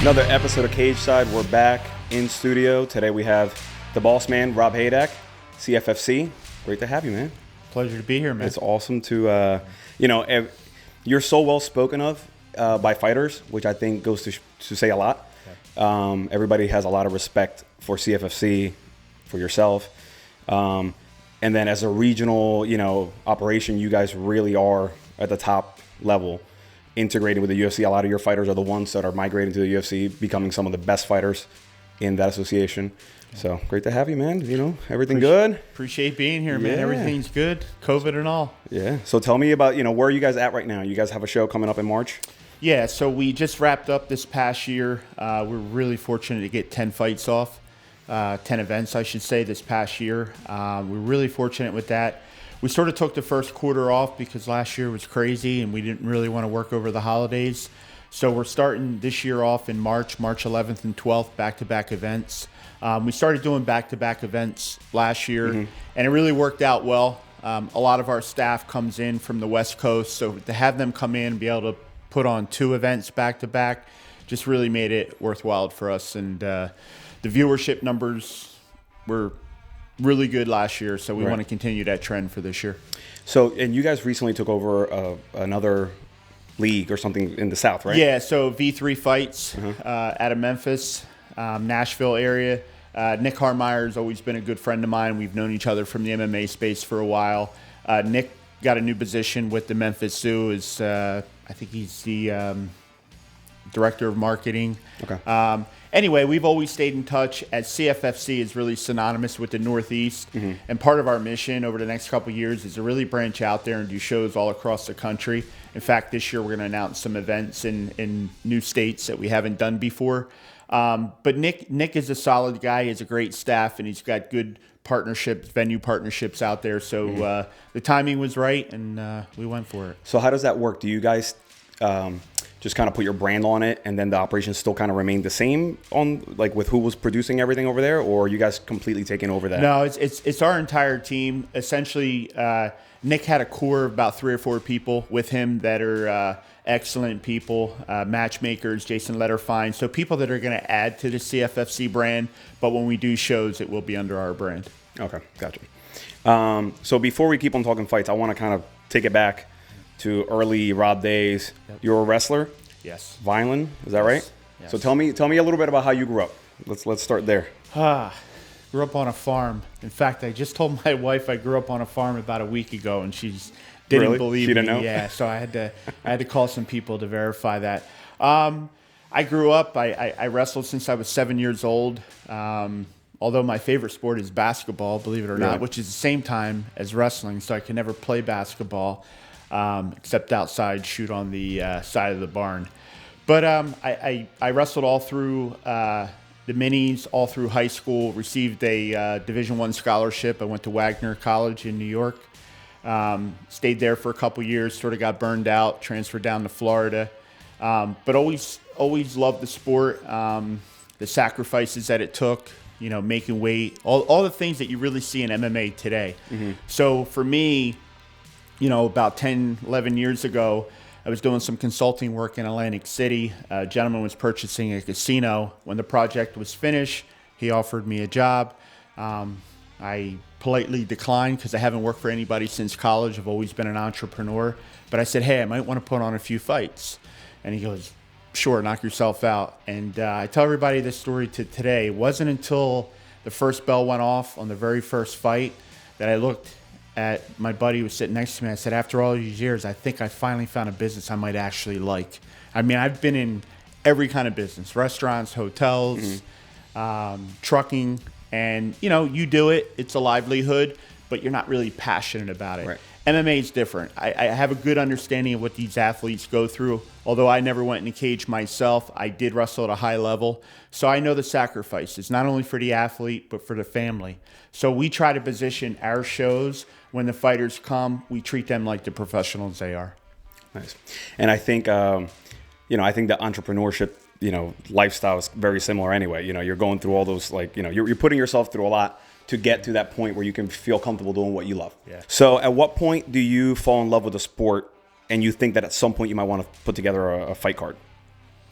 Another episode of Cage Side. We're back in studio. Today we have the boss man, Rob Haydak, CFFC. Great to have you, man. Pleasure to be here, man. It's awesome to, you're so well spoken of by fighters, which I think goes to say a lot. Okay. Everybody has a lot of respect for CFFC, for yourself. And then as a regional, operation, you guys really are at the top level, integrating with the UFC. A lot of your fighters are the ones that are migrating to the UFC, becoming some of the best fighters in that association. So great to have you, man. Everything good? Appreciate being here, man. Everything's good. COVID and all. Yeah. So tell me about, where are you guys at right now? You guys have a show coming up in March? Yeah. So we just wrapped up this past year. We're really fortunate to get 10 fights off, 10 events, I should say, this past year. We're really fortunate with that. We sort of took the first quarter off because last year was crazy and we didn't really want to work over the holidays. So we're starting this year off in March 11th and 12th, back-to-back events. We started doing back-to-back events last year, and it really worked out well. A lot of our staff comes in from the West Coast, so to have them come in and be able to put on 2 events back-to-back just really made it worthwhile for us. And the viewership numbers were really good last year, so we want to continue that trend for this year. So, and you guys recently took over another league or something in the South, right? Yeah, so V3 Fights out of Memphis, Nashville area. Nick Harmeyer's always been a good friend of mine. We've known each other from the MMA space for a while. Nick got a new position with the Memphis Zoo. I think he's the director of marketing. Okay. Anyway, we've always stayed in touch, as CFFC is really synonymous with the Northeast. And part of our mission over the next couple of years is to really branch out there and do shows all across the country. In fact, this year we're going to announce some events in new states that we haven't done before. But Nick is a solid guy. He has a great staff, and he's got good partnerships, venue partnerships out there. So the timing was right, and we went for it. So how does that work? Do you guys just kind of put your brand on it, and then the operations still kind of remain the same on, like, with who was producing everything over there, or are you guys completely taking over that? No, it's our entire team. Essentially, Nick had a core of about 3 or 4 people with him that are excellent people, matchmakers, Jason Letterfine, so people that are going to add to the CFFC brand, but when we do shows, it will be under our brand. Okay, gotcha. So before we keep on talking fights, I want to kind of take it back to early Rob days. Yep. You're a wrestler? Yes. Vineland, is that right? Yes. So tell me a little bit about how you grew up. Let's start there. Grew up on a farm. In fact, I just told my wife I grew up on a farm about a week ago, and she didn't believe me. She didn't know? Yeah, so I had to call some people to verify that. I grew up. I wrestled since I was 7 years old. Although my favorite sport is basketball, believe it or not, which is the same time as wrestling, so I can never play basketball except outside, shoot on the side of the barn. But I wrestled all through the minis, all through high school, received a Division I scholarship. I went to Wagner College in New York, stayed there for a couple years, sort of got burned out, transferred down to Florida, but always loved the sport, the sacrifices that it took, making weight, all the things that you really see in MMA today. So for me, about 10, 11 years ago, I was doing some consulting work in Atlantic City. A gentleman was purchasing a casino. When the project was finished, he offered me a job. I politely declined because I haven't worked for anybody since college. I've always been an entrepreneur. But I said, hey, I might want to put on a few fights. And he goes, sure, knock yourself out. And I tell everybody this story to today. It wasn't until the first bell went off on the very first fight that I looked at my buddy who was sitting next to me. I said, after all these years, I think I finally found a business I might actually like. I mean, I've been in every kind of business, restaurants, hotels, trucking, and, you do it. It's a livelihood, but you're not really passionate about it. Right. MMA is different. I have a good understanding of what these athletes go through. Although I never went in a cage myself, I did wrestle at a high level. So I know the sacrifices, not only for the athlete, but for the family. So we try to position our shows, when the fighters come, we treat them like the professionals they are. Nice. And I think, I think the entrepreneurship, lifestyle is very similar anyway. You're going through all those, you're putting yourself through a lot to get to that point where you can feel comfortable doing what you love. Yeah. So at what point do you fall in love with the sport and you think that at some point you might want to put together a fight card?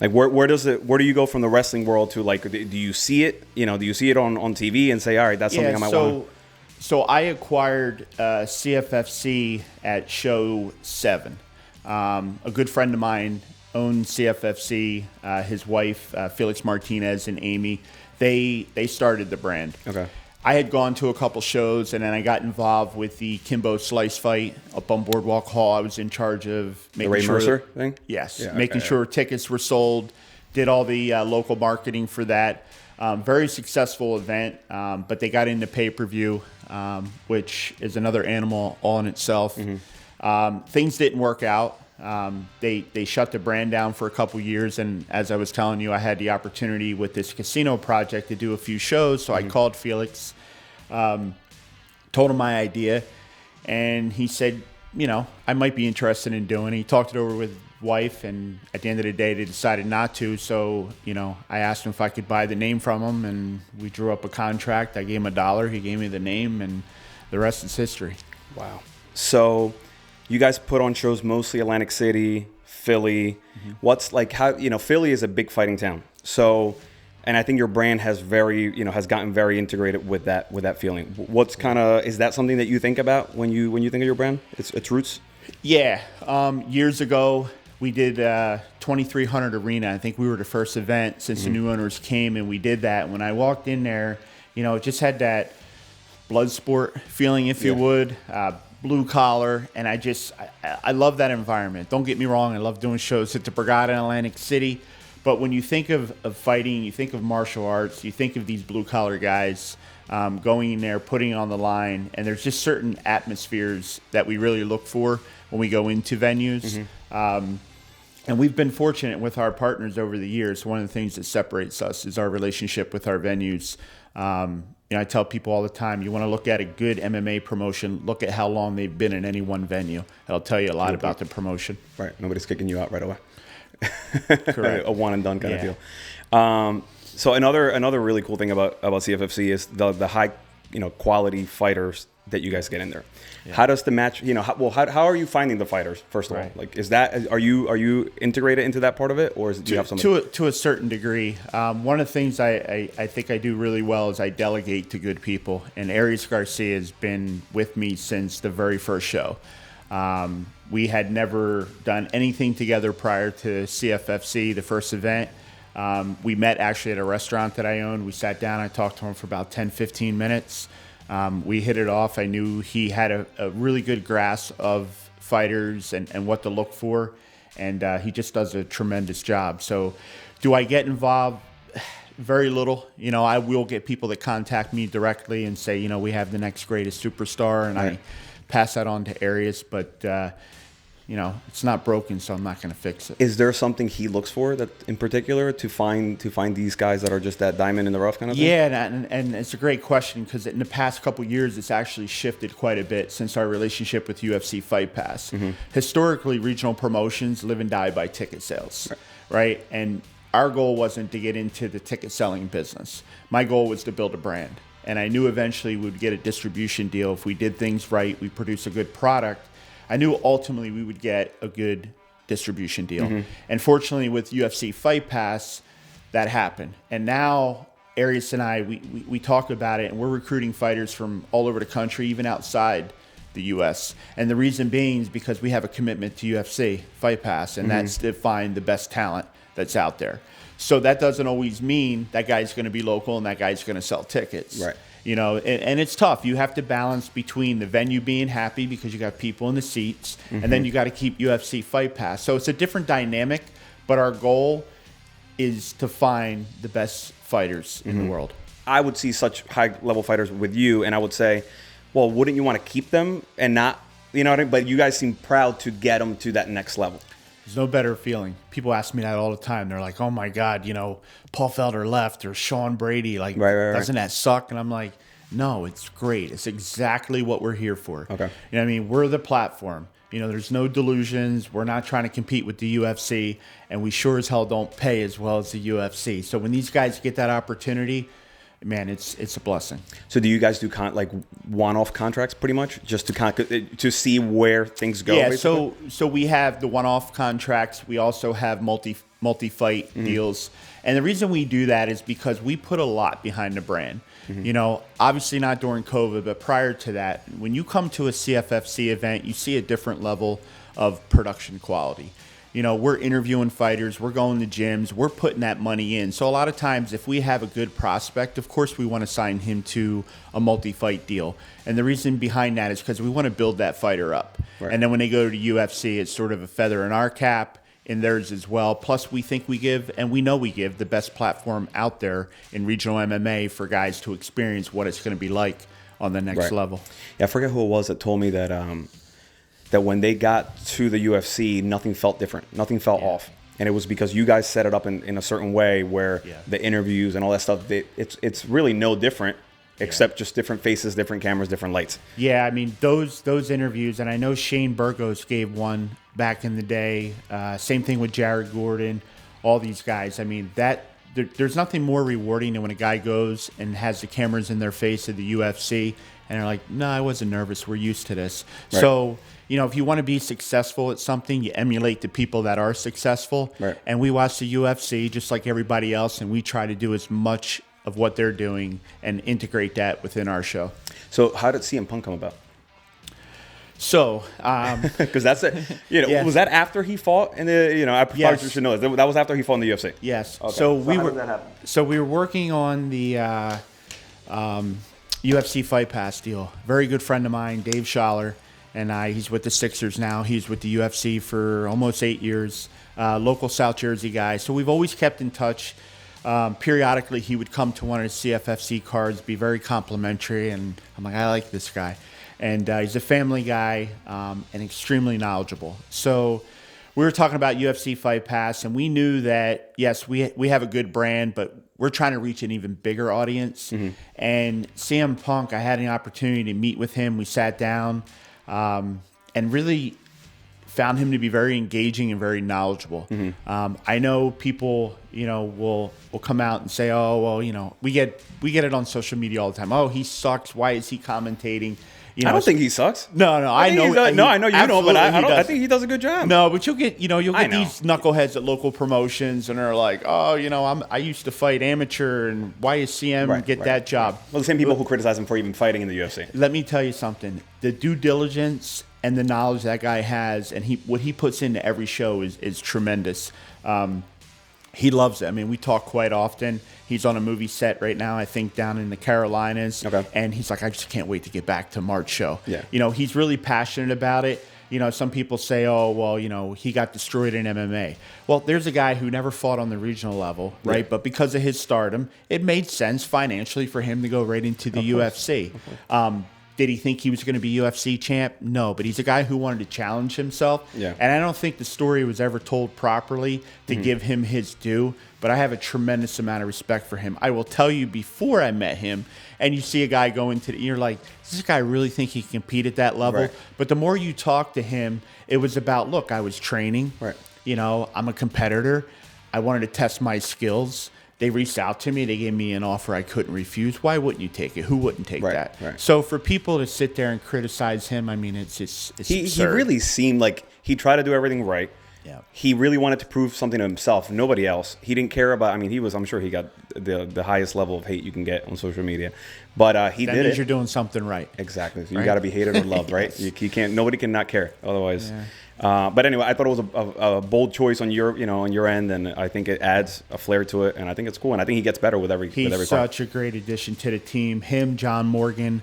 Like where do you go from the wrestling world to like, do you see it? You know, do you see it on TV and say, all right, that's something I might want to. So I acquired CFFC at show 7. A good friend of mine owned CFFC. His wife, Felix Martinez and Amy, they started the brand. Okay. I had gone to a couple shows, and then I got involved with the Kimbo Slice fight up on Boardwalk Hall. I was in charge of making the Ray Mercer thing? Yes, yeah, making sure tickets were sold, did all the local marketing for that. Very successful event, but they got into pay-per-view, which is another animal all in itself. Things didn't work out. They shut the brand down for a couple years, and as I was telling you, I had the opportunity with this casino project to do a few shows, so I called Felix, told him my idea, and he said, you know, I might be interested in doing it. He talked it over with wife, and at the end of the day, they decided not to, so, you know, I asked him if I could buy the name from him, and we drew up a contract. I gave him $1. He gave me the name, and the rest is history. Wow. So you guys put on shows mostly Atlantic City, Philly. What's like how, you know, Philly is a big fighting town. So, and I think your brand has gotten very integrated with that feeling. What's kind of, is that something that you think about when you think of your brand? Its roots? Yeah. Years ago, we did 2300 Arena. I think we were the first event since the new owners came, and we did that. When I walked in there, you know, it just had that blood sport feeling, if you would. Blue collar, and I love that environment. Don't get me wrong, I love doing shows at the Borgata in Atlantic City, but when you think of fighting, you think of martial arts, you think of these blue collar guys going in there, putting it on the line, and there's just certain atmospheres that we really look for when we go into venues. And we've been fortunate with our partners over the years. One of the things that separates us is our relationship with our venues. You know, I tell people all the time, you want to look at a good MMA promotion, look at how long they've been in any one venue. That'll tell you a lot about the promotion. Right. Nobody's kicking you out right away. Correct. A one and done kind of deal. So another really cool thing about CFFC is the high, you know, quality fighters that you guys get in there. Yeah. How does the match, you know, how are you finding the fighters, first of all? Like, are you integrated into that part of it, or do you have something? To a certain degree. One of the things I think I do really well is I delegate to good people, and Aries Garcia has been with me since the very first show. We had never done anything together prior to CFFC, the first event. We met actually at a restaurant that I owned. We sat down, I talked to him for about 10, 15 minutes. We hit it off. I knew he had a really good grasp of fighters and what to look for, and he just does a tremendous job. So do I get involved? Very little. You know, I will get people that contact me directly and say, you know, we have the next greatest superstar, and I pass that on to Arias, but you know, it's not broken, so I'm not going to fix it. Is there something he looks for that in particular to find these guys that are just that diamond in the rough kind of thing? Yeah, and it's a great question, because in the past couple years, it's actually shifted quite a bit since our relationship with UFC Fight Pass. Historically, regional promotions live and die by ticket sales, right? And our goal wasn't to get into the ticket selling business. My goal was to build a brand, and I knew eventually we would get a distribution deal if we did things right, we produce a good product. I knew ultimately we would get a good distribution deal. And fortunately with UFC Fight Pass, that happened. And now Arias and I, we talk about it, and we're recruiting fighters from all over the country, even outside the U.S. And the reason being is because we have a commitment to UFC Fight Pass, and that's to find the best talent that's out there. So that doesn't always mean that guy's going to be local and that guy's going to sell tickets. Right. You know, and it's tough. You have to balance between the venue being happy because you got people in the seats, and then you got to keep UFC Fight Pass. So it's a different dynamic, but our goal is to find the best fighters in the world. I would see such high-level fighters with you, and I would say, well, wouldn't you want to keep them and not, you know what I mean? But you guys seem proud to get them to that next level. There's no better feeling. People ask me that all the time. They're like, oh, my God, you know, Paul Felder left, or Sean Brady. Like, doesn't that suck? And I'm like, no, it's great. It's exactly what we're here for. Okay. You know what I mean? We're the platform. You know, there's no delusions. We're not trying to compete with the UFC, and we sure as hell don't pay as well as the UFC. So when these guys get that opportunity, man, it's a blessing. So do you guys do like one-off contracts pretty much, just to see where things go? Yeah, basically? so we have the one-off contracts. We also have multi-fight deals. And the reason we do that is because we put a lot behind the brand. You know, obviously not during COVID, but prior to that, when you come to a CFFC event, you see a different level of production quality. You know, we're interviewing fighters, we're going to gyms, we're putting that money in. So a lot of times if we have a good prospect, of course we want to sign him to a multi-fight deal. And the reason behind that is because we want to build that fighter up. Right. And then when they go to UFC, it's sort of a feather in our cap, in theirs as well. Plus, we think we give, and we know we give, the best platform out there in regional MMA for guys to experience what it's going to be like on the next level. Yeah, I forget who it was that told me that that when they got to the UFC, nothing felt different. Nothing felt off. And it was because you guys set it up in a certain way where the interviews and all that stuff, it's really no different. Except just different faces, different cameras, different lights. Yeah, I mean, those interviews, and I know Shane Burgos gave one back in the day. Same thing with Jared Gordon, all these guys. I mean, there's nothing more rewarding than when a guy goes and has the cameras in their face at the UFC, and they're like, no, I wasn't nervous. We're used to this. Right. So, you know, if you want to be successful at something, you emulate the people that are successful. Right. And we watch the UFC just like everybody else, and we try to do as much of what they're doing and integrate that within our show. So how did CM Punk come about? So, because that's it. You know, was that after he fought in the? You know, I probably should know that was after he fought in the UFC. Yes. Okay. So how did that happen? So we were working on the UFC Fight Pass deal. Very good friend of mine, Dave Schaller, and he's with the Sixers now. He's with the UFC for almost 8 years. Local South Jersey guy. So we've always kept in touch. Periodically, he would come to one of the CFFC cards, be very complimentary, and I'm like, I like this guy. And he's a family guy and extremely knowledgeable. So we were talking about UFC Fight Pass, and we knew that, yes, we have a good brand, but we're trying to reach an even bigger audience. And CM Punk, I had an opportunity to meet with him. We sat down and really found him to be very engaging and very knowledgeable. I know people, you know, will come out and say, "Oh, well, you know, we get it on social media all the time. Oh, he sucks. Why is he commentating?" You know, I don't think he sucks. No, I know. I know you know, but I think he does a good job. No, but you'll get these knuckleheads at local promotions, and they're like, "Oh, you know, I used to fight amateur, and why is CM get that job?" Well, the same people who criticize him for even fighting in the UFC. Let me tell you something: the due diligence and the knowledge that guy has, and what he puts into every show is tremendous. He loves it. I mean, we talk quite often. He's on a movie set right now, I think, down in the Carolinas. Okay. And he's like, I just can't wait to get back to March show. Yeah. You know, he's really passionate about it. You know, some people say, oh, well, you know, he got destroyed in MMA. Well, there's a guy who never fought on the regional level, right? Yeah. But because of his stardom, it made sense financially for him to go right into the UFC. Did he think he was going to be UFC champ? No, but he's a guy who wanted to challenge himself. Yeah. And I don't think the story was ever told properly to give him his due, but I have a tremendous amount of respect for him. I will tell you, before I met him, and you see a guy go into you're like, does this guy really think he can compete at that level? Right. But the more you talk to him, it was about, look, I was training. Right. You know, I'm a competitor. I wanted to test my skills. They reached out to me. They gave me an offer I couldn't refuse. Why wouldn't you take it? Who wouldn't take that? Right. So for people to sit there and criticize him, I mean, it's absurd. He really seemed like he tried to do everything right. Yeah. He really wanted to prove something to himself, nobody else. He didn't care about. I mean, I'm sure he got the highest level of hate you can get on social media, but that did means you're doing something right. Exactly. So you got to be hated or loved, right? You can't. Nobody can not care otherwise. Yeah. But anyway, I thought it was a bold choice on your end, and I think it adds a flair to it, and I think it's cool, and I think he gets better with every. He's such a great addition to the team. Him, John Morgan,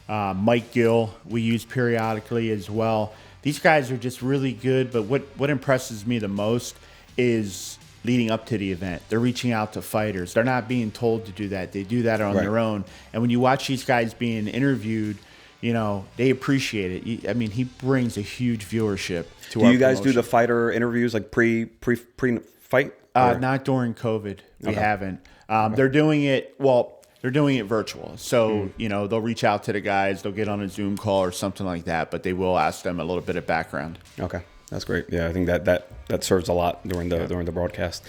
Mike Gill, we use periodically as well. These guys are just really good, but what impresses me the most is leading up to the event. They're reaching out to fighters. They're not being told to do that. They do that on their own. And when you watch these guys being interviewed, you know, they appreciate it. I mean, he brings a huge viewership to our Do you guys promotion. do the fighter interviews like pre-fight? Not during COVID. We haven't. They're doing it, they're doing it virtual. So, you know, they'll reach out to the guys. They'll get on a Zoom call or something like that, but they will ask them a little bit of background. Okay. That's great. Yeah, I think that serves a lot during the broadcast.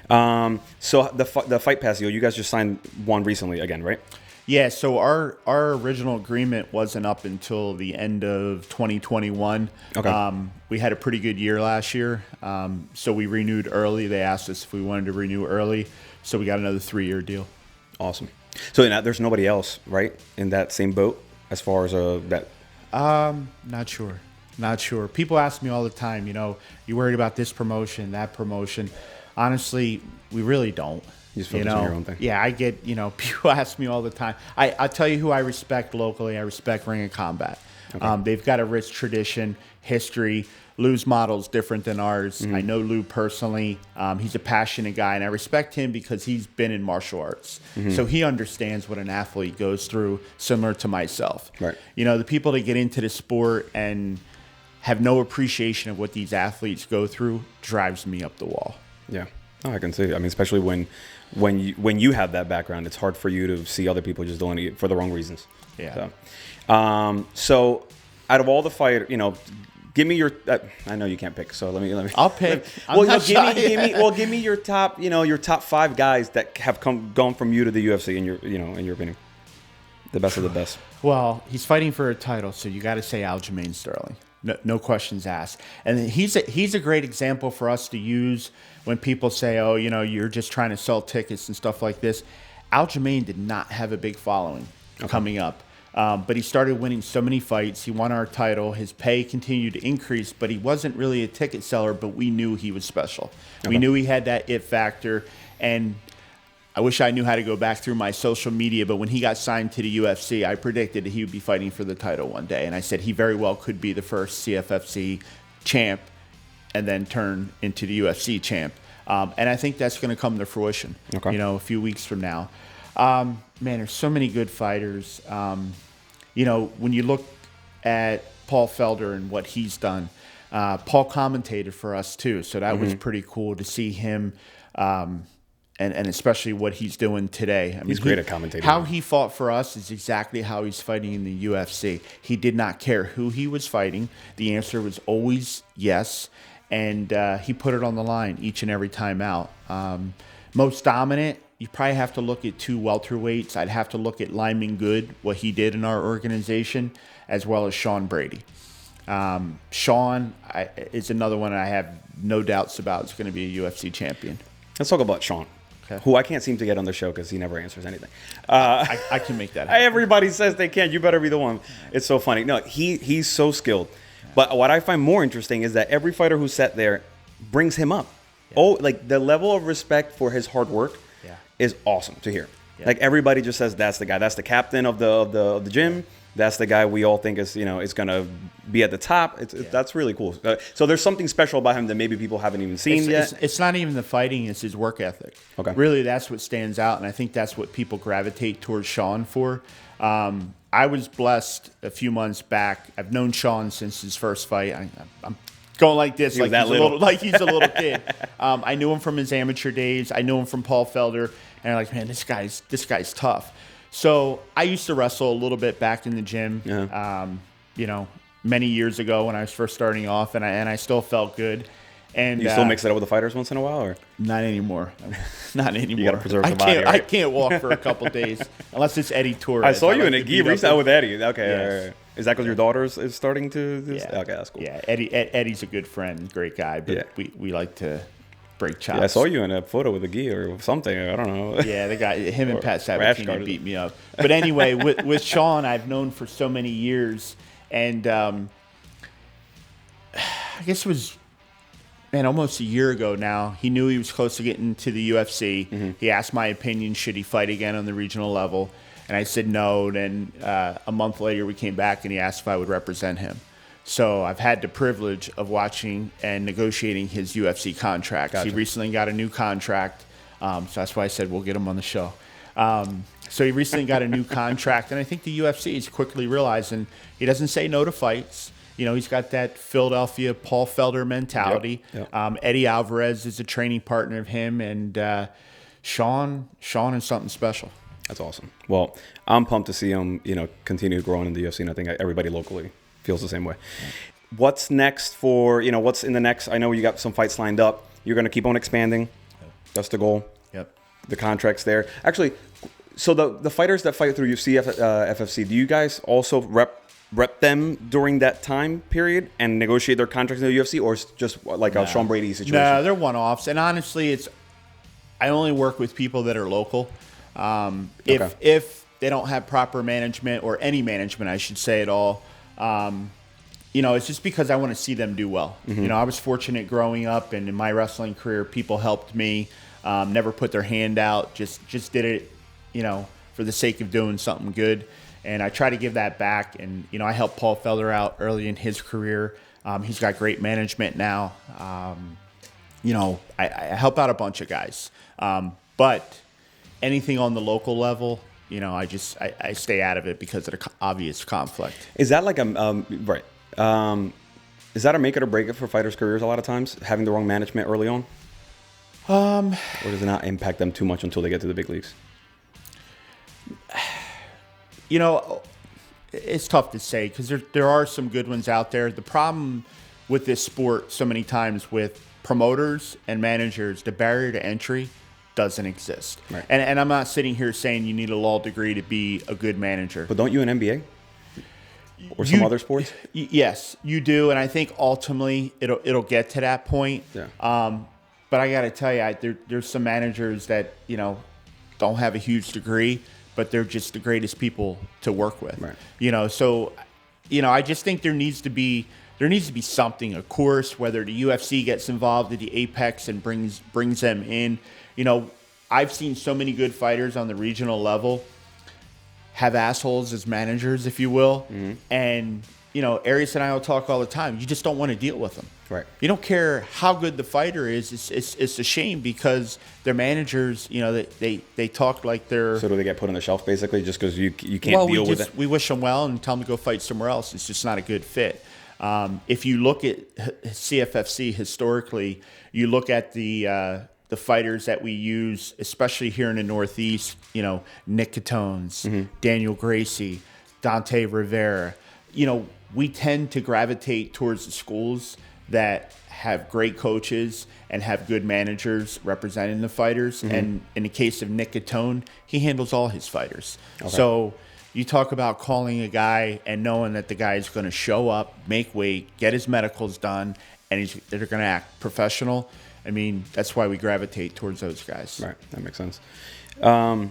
So the Fight Pass deal, you guys just signed one recently again, right? Yeah, so our original agreement wasn't up until the end of 2021. Okay. We had a pretty good year last year, so we renewed early. They asked us if we wanted to renew early, so we got another 3-year deal. Awesome. So there's nobody else, right, in that same boat as far as that? Not sure. People ask me all the time, you worried about this promotion, that promotion. Honestly, we really don't. You just focus on your own thing. Yeah, I get, people ask me all the time. I'll tell you who I respect locally. I respect Ring of Combat. Okay. They've got a rich tradition, history. Lou's model's different than ours. Mm-hmm. I know Lou personally. He's a passionate guy, and I respect him because he's been in martial arts. Mm-hmm. So he understands what an athlete goes through, similar to myself. Right. The people that get into the sport and have no appreciation of what these athletes go through drives me up the wall. Yeah. Oh, I can see it. I mean, especially when you have that background, it's hard for you to see other people just doing it for the wrong reasons. Yeah. So out of all the fighters, give me your. I know you can't pick, so let me. I'll pick. Give me your top. Your top 5 guys that have gone from you to the UFC in your opinion. The best of the best. Well, he's fighting for a title, so you got to say Aljamain Sterling. No questions asked. And he's a great example for us to use when people say, oh, you're just trying to sell tickets and stuff like this. Aljamain did not have a big following coming up. But he started winning so many fights. He won our title. His pay continued to increase, but he wasn't really a ticket seller, but we knew he was special. Okay. We knew he had that it factor. And I wish I knew how to go back through my social media, but when he got signed to the UFC, I predicted that he would be fighting for the title one day. And I said he very well could be the first CFFC champ and then turn into the UFC champ. And I think that's going to come to fruition, a few weeks from now. Man, there's so many good fighters. When you look at Paul Felder and what he's done, Paul commentated for us too. So that was pretty cool to see him, and especially what he's doing today. I mean, he's great at commentating. How he fought for us is exactly how he's fighting in the UFC. He did not care who he was fighting. The answer was always yes. And he put it on the line each and every time out. Most dominant, you probably have to look at 2 welterweights. I'd have to look at Lyman Good, what he did in our organization, as well as Sean Brady. Sean is another one I have no doubts about is going to be a UFC champion. Let's talk about Sean, who I can't seem to get on the show because he never answers anything. I can make that happen. Everybody says they can. You better be the one. It's so funny. No, he's so skilled. But what I find more interesting is that every fighter who sat there brings him up. Yeah. Oh, like the level of respect for his hard work is awesome to hear. Yeah. Like everybody just says that's the guy. That's the captain of the gym. Yeah. That's the guy we all think is is gonna be at the top. That's really cool. So there's something special about him that maybe people haven't even seen yet. It's not even the fighting; it's his work ethic. Okay. Really, that's what stands out, and I think that's what people gravitate towards Sean for. I was blessed a few months back. I've known Sean since his first fight. I'm going like this, like he's a little kid. I knew him from his amateur days. I knew him from Paul Felder, and I'm like, man, this guy's tough. So I used to wrestle a little bit back in the gym, many years ago when I was first starting off, and I still felt good. And you still mix it up with the fighters once in a while, or not anymore? Not anymore. You got to preserve the body. Right? I can't walk for a couple days unless it's Eddie Torres. I saw you in a gi recently with Eddie. Okay, yes. Right. Is that because your daughter is starting to? Yeah. Okay, that's cool. Yeah, Eddie's a good friend, great guy, but we like to break chops. Yeah, I saw you in a photo with a gi or something. I don't know. Yeah, the guy, him and Pat Sabatini beat me up. But anyway, with Sean, I've known for so many years, and I guess it was. Man, almost a year ago now, he knew he was close to getting to the UFC. Mm-hmm. He asked my opinion, should he fight again on the regional level? And I said no. Then a month later, we came back, and he asked if I would represent him. So I've had the privilege of watching and negotiating his UFC contract. Gotcha. He recently got a new contract, so that's why I said we'll get him on the show. So he recently got a new contract, and I think the UFC is quickly realizing he doesn't say no to fights. He's got that Philadelphia Paul Felder mentality. Yep. Eddie Alvarez is a training partner of him, and Sean is something special. That's awesome. Well, I'm pumped to see him, continue growing in the UFC, and I think everybody locally feels the same way. Yeah. What's next for, what's in the next? I know you got some fights lined up. You're going to keep on expanding. Yep. That's the goal. Yep. The contract's there. Actually, So the fighters that fight through your CFFC, do you guys also rep them during that time period and negotiate their contracts in the UFC, or it's just like a Sean Brady situation? No, they're one-offs. And honestly, I only work with people that are local. If they don't have proper management, or any management, I should say, at all, it's just because I want to see them do well. Mm-hmm. I was fortunate growing up, and in my wrestling career, people helped me, never put their hand out, just did it, for the sake of doing something good. And I try to give that back. And, I helped Paul Felder out early in his career. He's got great management now. I help out a bunch of guys. But anything on the local level, I stay out of it because of the obvious conflict. Is that like right? Is that a make it or break it for fighters' careers a lot of times, having the wrong management early on? Or does it not impact them too much until they get to the big leagues? It's tough to say because there are some good ones out there. The problem with this sport so many times with promoters and managers, the barrier to entry doesn't exist. Right. And I'm not sitting here saying you need a law degree to be a good manager. But don't you in NBA? Or some other sports? Yes, you do. And I think ultimately it'll get to that point. Yeah. But I got to tell you, there's some managers that, don't have a huge degree, but they're just the greatest people to work with. Right. So, I just think there needs to be something, a course, whether the UFC gets involved at the Apex and brings them in. I've seen so many good fighters on the regional level have assholes as managers, if you will. Mm-hmm. And, Arias and I will talk all the time. You just don't want to deal with them. Right. You don't care how good the fighter is. It's a shame because their managers, they talk like they're... So do they get put on the shelf basically just because you can't deal with it? We wish them well and tell them to go fight somewhere else. It's just not a good fit. If you look at CFFC historically, you look at the fighters that we use, especially here in the Northeast, Nick Catones, mm-hmm. Daniel Gracie, Dante Rivera, we tend to gravitate towards the schools that have great coaches and have good managers representing the fighters. Mm-hmm. And in the case of Nick Catone, he handles all his fighters. Okay. So you talk about calling a guy and knowing that the guy is going to show up, make weight, get his medicals done, and they're going to act professional. I mean, that's why we gravitate towards those guys. Right. That makes sense. I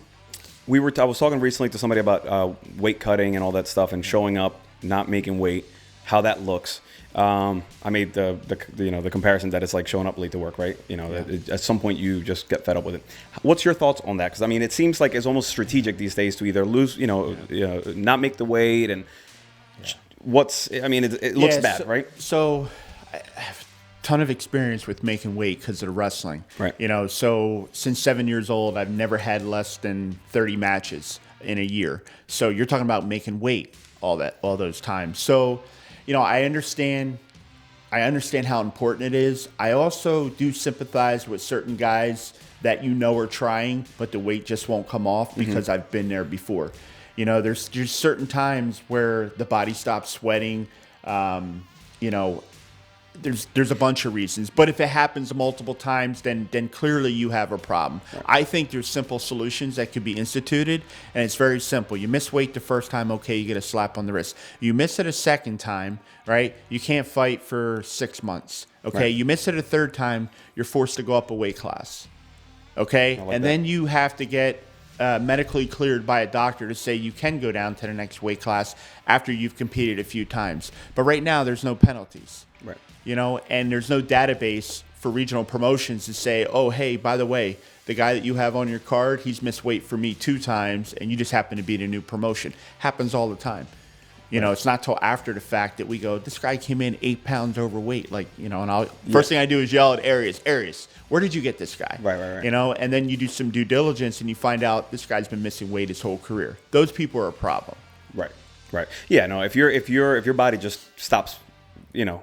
was talking recently to somebody about weight cutting and all that stuff and showing up, not making weight, how that looks. I made the comparison that it's like showing up late to work, right? At some point you just get fed up with it. What's your thoughts on that? Because it seems like it's almost strategic these days to either lose, not make the weight, and it looks bad, right? So I have a ton of experience with making weight because of the wrestling, right? So since 7 years old, I've never had less than 30 matches in a year. So you're talking about making weight all those times. So, I understand how important it is. I also do sympathize with certain guys that are trying, but the weight just won't come off because mm-hmm. I've been there before. There's certain times where the body stops sweating. There's a bunch of reasons, but if it happens multiple times, then clearly you have a problem. Right. I think there's simple solutions that could be instituted, and it's very simple. You miss weight the first time, okay, you get a slap on the wrist. You miss it a second time, right? You can't fight for 6 months, okay? Right. You miss it a third time, you're forced to go up a weight class, okay? And then you have to get medically cleared by a doctor to say you can go down to the next weight class after you've competed a few times. But right now, there's no penalties. Right. And there's no database for regional promotions to say, oh, hey, by the way, the guy that you have on your card, he's missed weight for me 2 times, and you just happen to be in a new promotion. Happens all the time. It's not till after the fact that we go, this guy came in 8 pounds overweight. First thing I do is yell at Arias, where did you get this guy? Right. And then you do some due diligence and you find out this guy's been missing weight his whole career. Those people are a problem. Right. Yeah, no, if your body just stops,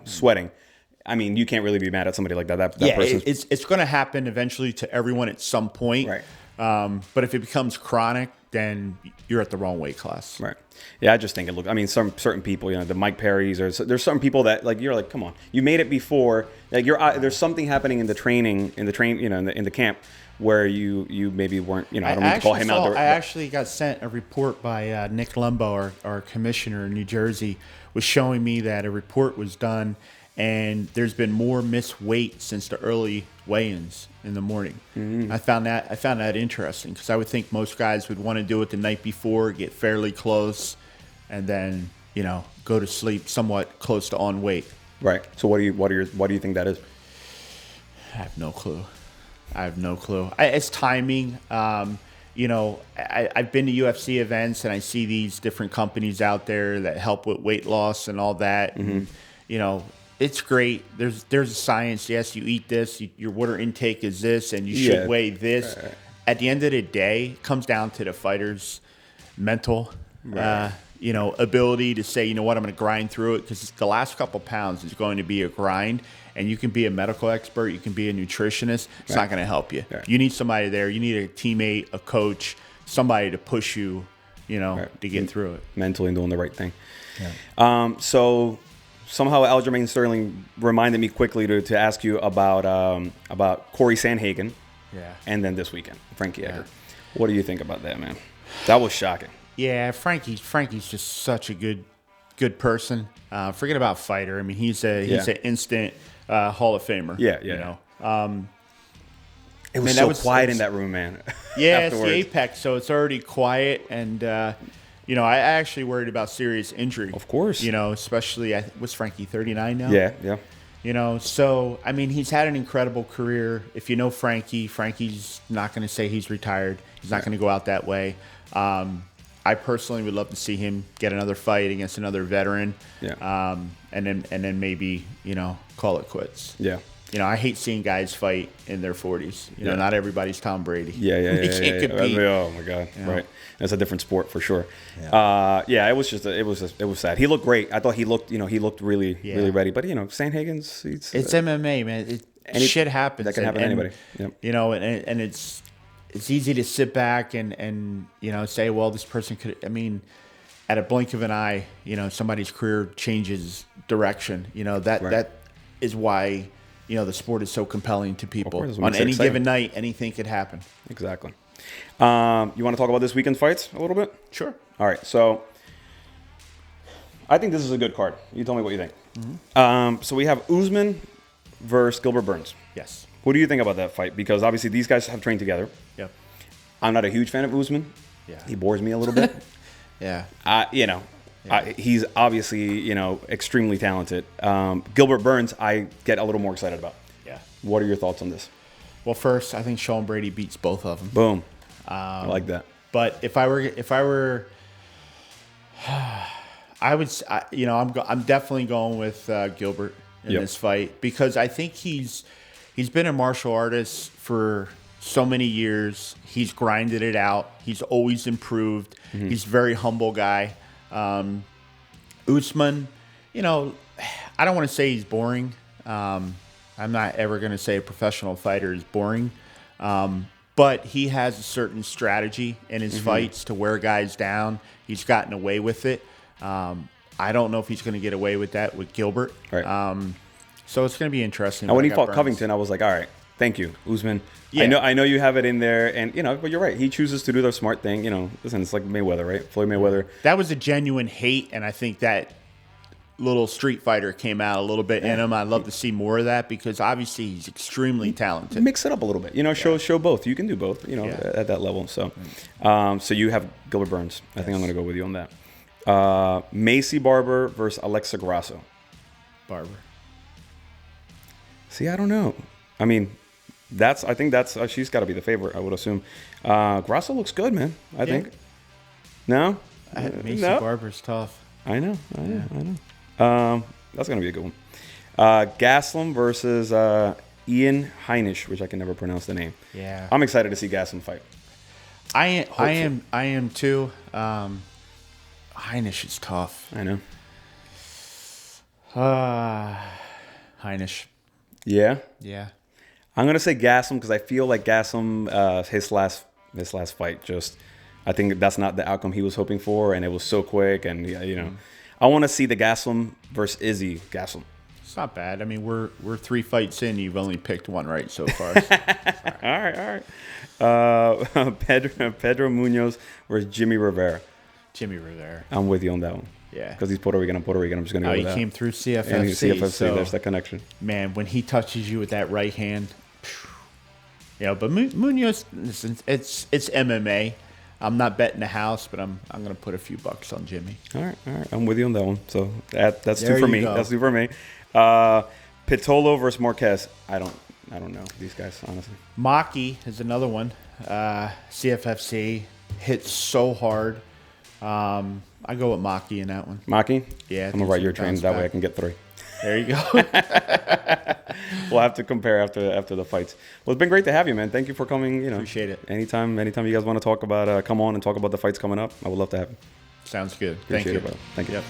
sweating, you can't really be mad at somebody like that. That person. It's going to happen eventually to everyone at some point. Right. But if it becomes chronic, then you're at the wrong weight class. Right. Yeah, I just think some certain people, the Mike Perrys, there's some people that you're like, come on, you made it before. There's something happening in the training, in the camp, where you maybe weren't, I don't mean to call him out there. I actually got sent a report by Nick Lumbo, our commissioner in New Jersey, was showing me that a report was done, and there's been more missed weight since the early weigh-ins in the morning. I found that interesting, because I would think most guys would want to do it the night before, get fairly close, and then go to sleep somewhat close to on weight. Right. So what do you think that is? I have no clue. It's timing. I've been to UFC events, and I see these different companies out there that help with weight loss and all that. And, it's great. There's a science. Yes, you eat this. Your water intake is this, and you should weigh this. At the end of the day, it comes down to the fighter's mental, ability to say, I'm going to grind through it, because the last couple pounds is going to be a grind. And you can be a medical expert, you can be a nutritionist. It's not going to help you. You need somebody there. You need a teammate, a coach, somebody to push you, to get through it. Mentally doing the right thing. So somehow Aljamain Sterling reminded me quickly to ask you about Cory Sandhagen. And then this weekend, Frankie Edgar. What do you think about that, man? That was shocking. Yeah, Frankie's just such a good person. Forget about fighter. I mean, he's an instant Hall of Famer. It was so quiet in that room, man. Yeah, it's the Apex, so it's already quiet. And, I actually worried about serious injury. Of course. Especially, was Frankie 39 now? Yeah. So, I mean, he's had an incredible career. If you know Frankie's not going to say he's retired. He's not going to go out that way. I personally would love to see him get another fight against another veteran. And then maybe, call it quits. I hate seeing guys fight in their 40s. Not everybody's Tom Brady. Can't compete. Oh my God. Right. That's a different sport for sure. It was sad. He looked great. I thought he looked really ready. But Sandhagen's it's MMA, man. Shit happens. That can happen to anybody. And it's easy to sit back and say, well, this person could. I mean, at a blink of an eye, somebody's career changes direction. That is why the sport is so compelling to people. On any given night, anything could happen. Exactly. You want to talk about this weekend's fights a little bit? Sure. All right. So I think this is a good card. You tell me what you think. So we have Oozman versus Gilbert Burns. Yes. What do you think about that fight? Because obviously these guys have trained together. Yep. I'm not a huge fan of Usman. He bores me a little bit. He's obviously, extremely talented. Gilbert Burns, I get a little more excited about. What are your thoughts on this? Well, first, I think Sean Brady beats both of them. Boom. I like that. But if I were, I would, I'm definitely going with Gilbert in this fight, because I think he's been a martial artist for so many years. He's grinded it out. He's always improved. He's a very humble guy. Usman, I don't want to say he's boring. I'm not ever going to say a professional fighter is boring. But he has a certain strategy in his fights to wear guys down. He's gotten away with it. I don't know if he's going to get away with that with Gilbert. Right. So it's going to be interesting. And when he fought Burns. Covington, I was like, all right, thank you, Usman. I know you have it in there, and but you're right. He chooses to do the smart thing. Listen, it's like Mayweather, right? Floyd Mayweather. That was a genuine hate, and I think that little street fighter came out a little bit in him. I'd love to see more of that, because obviously he's extremely talented. Mix it up a little bit, show both. You can do both, at that level. So, so you have Gilbert Burns. I think I'm going to go with you on that. Macy Barber versus Alexa Grasso. Barber. See, I don't know. I mean, I think she's got to be the favorite, I would assume. Grasso looks good, man. I think. No? Macy Barber's tough. I know. That's going to be a good one. Gaslum versus Ian Heinisch, which I can never pronounce the name. Yeah. I'm excited to see Gaslum fight. I am too. Heinisch is tough. I know. Heinisch. Yeah? Yeah. I'm going to say Gaslum, because I feel like Gaslum, his last fight, I think that's not the outcome he was hoping for, and it was so quick, and I want to see the Gaslum versus Izzy Gaslum. It's not bad. I mean, we're 3 fights in. You've only picked one right so far. All right. Pedro Munoz versus Jimmy Rivera. Jimmy Rivera. I'm with you on that one. Yeah. Because he's Puerto Rican. I'm Puerto Rican. I'm just going to go with that. He came through CFFC. And CFFC, so, there's that connection. Man, when he touches you with that right hand, but Munoz, listen, it's MMA. I'm not betting the house, but I'm going to put a few bucks on Jimmy. All right. I'm with you on that one. So that's there 2 for me. Go. That's 2 for me. Pitolo versus Marquez. I don't know these guys, honestly. Maki is another one. CFFC hits so hard. I go with Maki in that one. Maki? Yeah. I'm going to write your trains. That way I can get 3. There you go. We'll have to compare after the fights. Well, it's been great to have you, man. Thank you for coming. Appreciate it. Anytime you guys want to talk about, come on and talk about the fights coming up. I would love to have you. Sounds good. Appreciate Thank you. It, brother. Thank you. Yep.